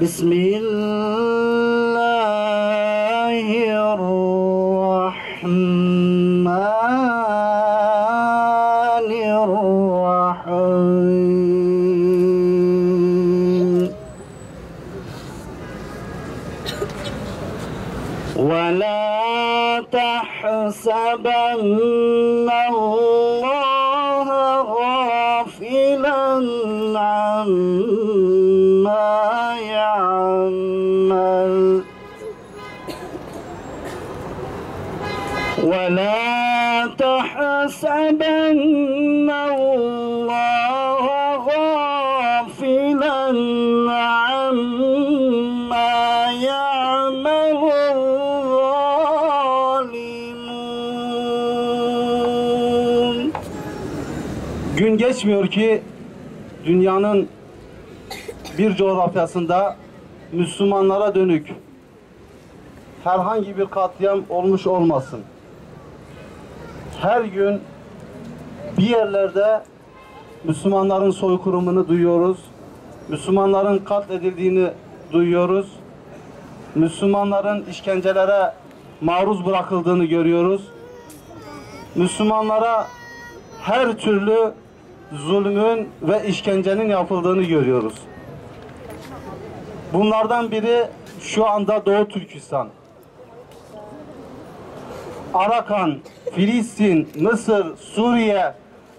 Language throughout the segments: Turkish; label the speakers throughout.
Speaker 1: بسم الله الرحمن الرحيم ولا تحسبن الله غافلا عما يعمل ولا تحسبن الله غافلا عما يعمل الظالمون.
Speaker 2: Gün geçmiyor ki dünyanın bir coğrafyasında Müslümanlara dönük herhangi bir katliam olmuş olmasın. Her gün bir yerlerde Müslümanların soykırımını duyuyoruz. Müslümanların katledildiğini duyuyoruz. Müslümanların işkencelere maruz bırakıldığını görüyoruz. Müslümanlara her türlü zulmün ve işkencenin yapıldığını görüyoruz. Bunlardan biri şu anda Doğu Türkistan. Arakan, Filistin, Mısır, Suriye,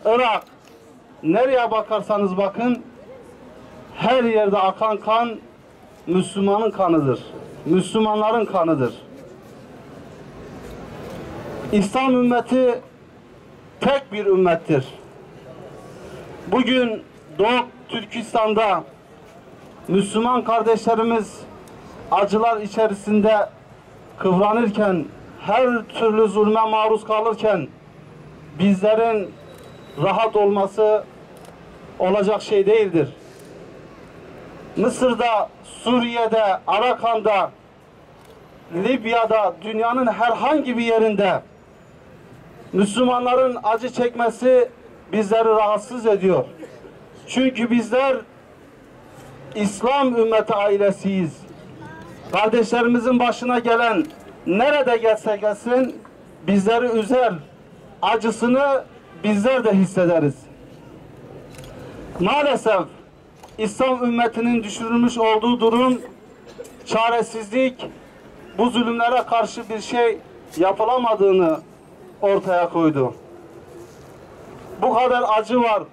Speaker 2: Irak, nereye bakarsanız bakın her yerde akan kan Müslümanın kanıdır. Müslümanların kanıdır. İslam ümmeti tek bir ümmettir. Bugün Doğu Türkistan'da Müslüman kardeşlerimiz acılar içerisinde kıvranırken, her türlü zulme maruz kalırken bizlerin rahat olması olacak şey değildir. Mısır'da, Suriye'de, Arakan'da, Libya'da, dünyanın herhangi bir yerinde Müslümanların acı çekmesi bizleri rahatsız ediyor. Çünkü bizler İslam ümmeti ailesiyiz. Kardeşlerimizin başına gelen nerede gelse gelsin bizleri üzer. Acısını bizler de hissederiz. Maalesef İslam ümmetinin düşürülmüş olduğu durum, çaresizlik, bu zulümlere karşı bir şey yapılamadığını ortaya koydu. Bu kadar acı var,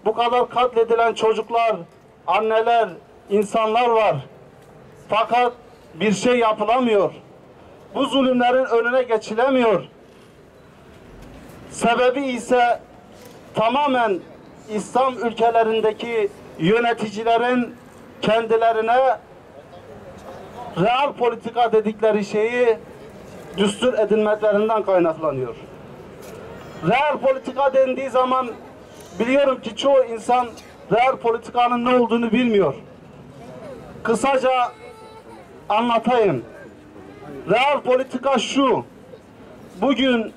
Speaker 2: bu kadar katledilen çocuklar, anneler, insanlar var. Fakat bir şey yapılamıyor. Bu zulümlerin önüne geçilemiyor. Sebebi ise tamamen İslam ülkelerindeki yöneticilerin kendilerine real politika dedikleri şeyi düstur edinmeklerinden kaynaklanıyor. Real politika dendiği zaman biliyorum ki çoğu insan real politikanın ne olduğunu bilmiyor. Kısaca anlatayım. Real politika şu: bugün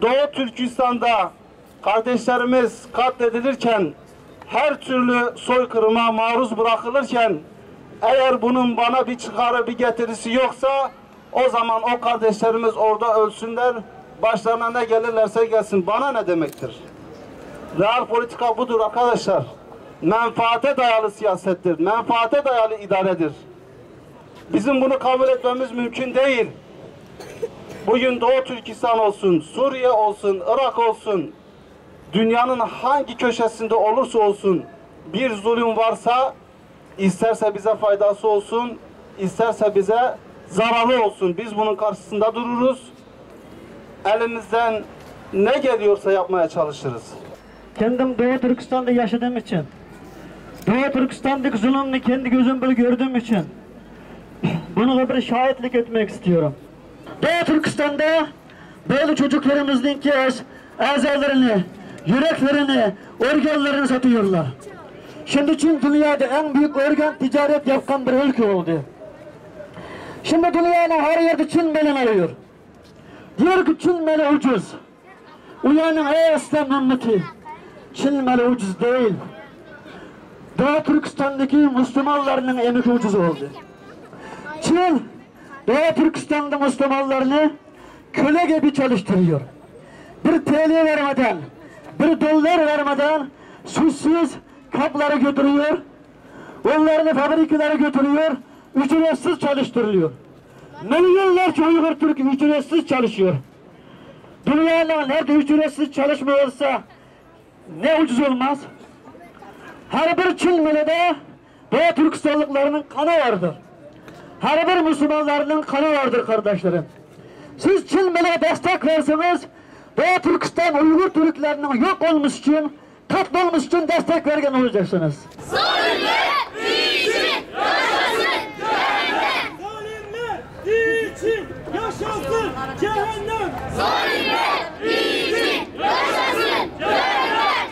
Speaker 2: Doğu Türkistan'da kardeşlerimiz katledilirken, her türlü soykırıma maruz bırakılırken, eğer bunun bana bir çıkarı, bir getirisi yoksa o zaman o kardeşlerimiz orada ölsünler, başlarına ne gelirlerse gelsin. Bana ne demektir? Real politika budur arkadaşlar. Menfaate dayalı siyasettir. Menfaate dayalı idaredir. Bizim bunu kabul etmemiz mümkün değil. Bugün Doğu Türkistan olsun, Suriye olsun, Irak olsun, dünyanın hangi köşesinde olursa olsun bir zulüm varsa, isterse bize faydası olsun, isterse bize zararlı olsun, biz bunun karşısında dururuz. Elimizden ne geliyorsa yapmaya çalışırız.
Speaker 3: Kendim Doğu Türkistan'da yaşadığım için, Doğu Türkistan'daki zulümünü kendi gözümle gördüğüm için bunu bir şahitlik etmek istiyorum. Doğu Türkistan'da böyle çocuklarımızın ki azalarını, yüreklerini, organlarını satıyorlar. Şimdi tüm dünyada en büyük organ ticaret yapan bir ülke oldu. Şimdi dünyanın her yerde Çin malı alıyor. Diyor ki Çin malı ucuz. Uyanın ey İslam ümmeti. Çin malı ucuz değil. Doğu Doğu Türkistan'daki Müslümanların emek ucuz oldu. Çin, Doğu Türkistan'da Müslümanlarını köle gibi çalıştırıyor. Bir TL vermeden, bir dolar vermeden susuz kapları götürüyor. Onlarını fabrikalara götürüyor, ücretsiz çalıştırılıyor. Milyonlarca Uygur Türk ücretsiz çalışıyor. Dünyada nerede ücretsiz çalışmıyorsa ne ucuz olmaz? Her bir Çinli'de Doğu Türkistanlıklarının kanı vardır. Her bir Müslümanların kanı vardır kardeşlerim. Siz Çinli'ye destek verseniz Doğu Türkistan Uygur Türklerinin yok olmuş için, katlanmış için destek vergen olacaksınız.
Speaker 4: Zalimler için yaşasın cehennem!
Speaker 5: Zalimler için yaşasın cehennem!
Speaker 4: Zalimler için yaşasın cehennem!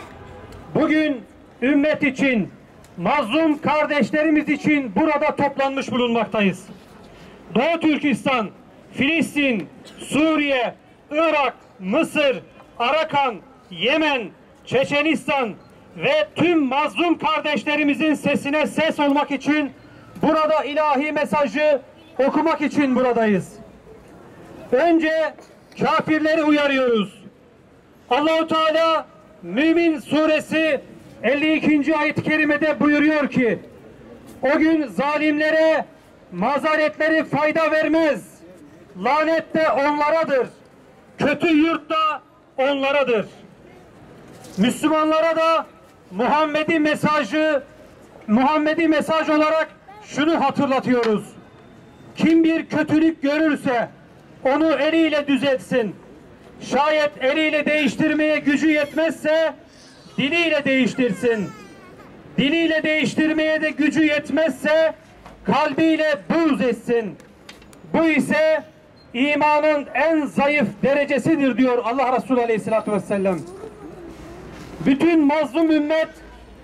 Speaker 5: Bugün ümmet için, mazlum kardeşlerimiz için burada toplanmış bulunmaktayız. Doğu Türkistan, Filistin, Suriye, Irak, Mısır, Arakan, Yemen, Çeçenistan ve tüm mazlum kardeşlerimizin sesine ses olmak için burada ilahi mesajı okumak için buradayız. Önce kafirleri uyarıyoruz. Allahu Teala Mümin Suresi 52. ayet-i kerimede buyuruyor ki o gün zalimlere mazaretleri fayda vermez. Lanet de onlaradır. Kötü yurt da onlaradır. Müslümanlara da Muhammedi mesaj olarak şunu hatırlatıyoruz. Kim bir kötülük görürse onu eliyle düzeltsin. Şayet eliyle değiştirmeye gücü yetmezse diliyle değiştirsin. Diliyle değiştirmeye de gücü yetmezse kalbiyle buğz etsin. Bu ise imanın en zayıf derecesidir diyor Allah Resulü Aleyhisselatü Vesselam. Bütün mazlum ümmet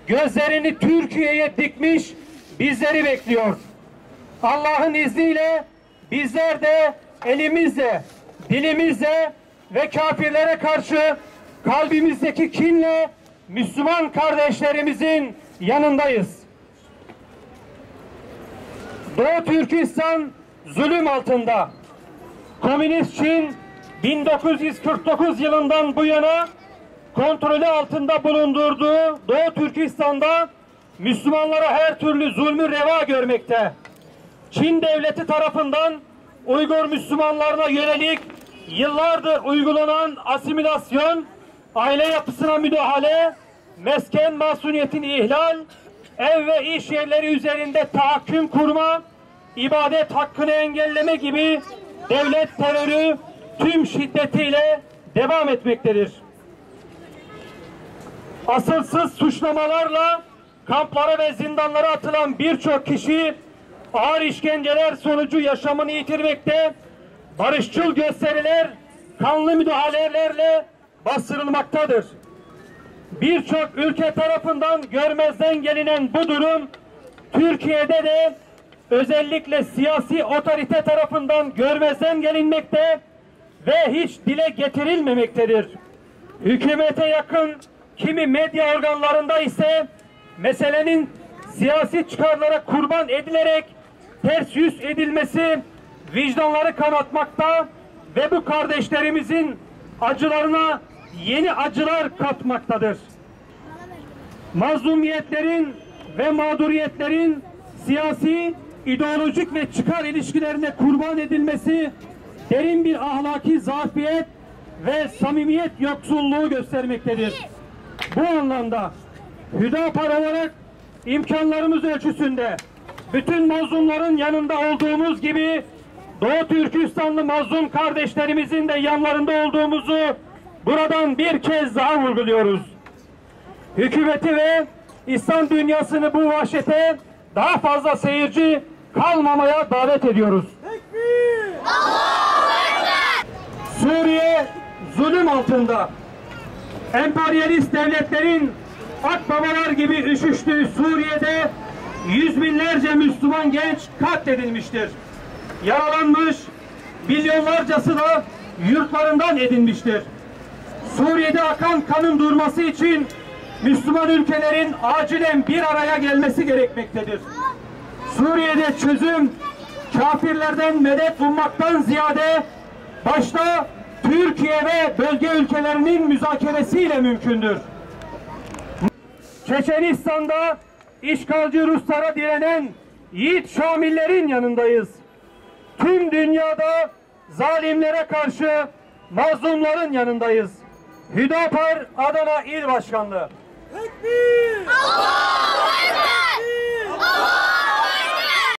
Speaker 5: gözlerini Türkiye'ye dikmiş bizleri bekliyor. Allah'ın izniyle bizler de elimizle, dilimizle ve kafirlere karşı kalbimizdeki kinle Müslüman kardeşlerimizin yanındayız. Doğu Türkistan zulüm altında. Komünist Çin 1949 yılından bu yana kontrolü altında bulundurduğu Doğu Türkistan'da Müslümanlara her türlü zulmü reva görmekte. Çin devleti tarafından Uygur Müslümanlarına yönelik yıllardır uygulanan asimilasyon, aile yapısına müdahale, mesken masumiyetini ihlal, ev ve iş yerleri üzerinde tahakküm kurma, ibadet hakkını engelleme gibi devlet terörü tüm şiddetiyle devam etmektedir. Asılsız suçlamalarla kamplara ve zindanlara atılan birçok kişi ağır işkenceler sonucu yaşamını yitirmekte, barışçıl gösteriler, kanlı müdahalelerle bastırılmaktadır. Birçok ülke tarafından görmezden gelinen bu durum, Türkiye'de de özellikle siyasi otorite tarafından görmezden gelinmekte ve hiç dile getirilmemektedir. Hükümete yakın kimi medya organlarında ise meselenin siyasi çıkarlara kurban edilerek ters yüz edilmesi vicdanları kanatmakta ve bu kardeşlerimizin acılarına yeni acılar katmaktadır. Mazlumiyetlerin ve mağduriyetlerin siyasi, ideolojik ve çıkar ilişkilerine kurban edilmesi derin bir ahlaki zafiyet ve samimiyet yoksulluğu göstermektedir. Bu anlamda Hüdapar olarak imkanlarımız ölçüsünde bütün mazlumların yanında olduğumuz gibi Doğu Türkistanlı mazlum kardeşlerimizin de yanlarında olduğumuzu buradan bir kez daha vurguluyoruz. Hükümeti ve İslam dünyasını bu vahşete daha fazla seyirci kalmamaya davet ediyoruz. Suriye zulüm altında. Emperyalist devletlerin akbabalar gibi üşüştüğü Suriye'de yüz binlerce Müslüman genç katledilmiştir. Yaralanmış, milyonlarcası da yurtlarından edilmiştir. Suriye'de akan kanın durması için Müslüman ülkelerin acilen bir araya gelmesi gerekmektedir. Suriye'de çözüm kafirlerden medet ummaktan ziyade başta Türkiye ve bölge ülkelerinin müzakeresiyle mümkündür. Çeçenistan'da işgalci Ruslara direnen yiğit Şamillerin yanındayız. Tüm dünyada zalimlere karşı mazlumların yanındayız. Hüdapar Adana İl Başkanlığı.
Speaker 6: Tekbir!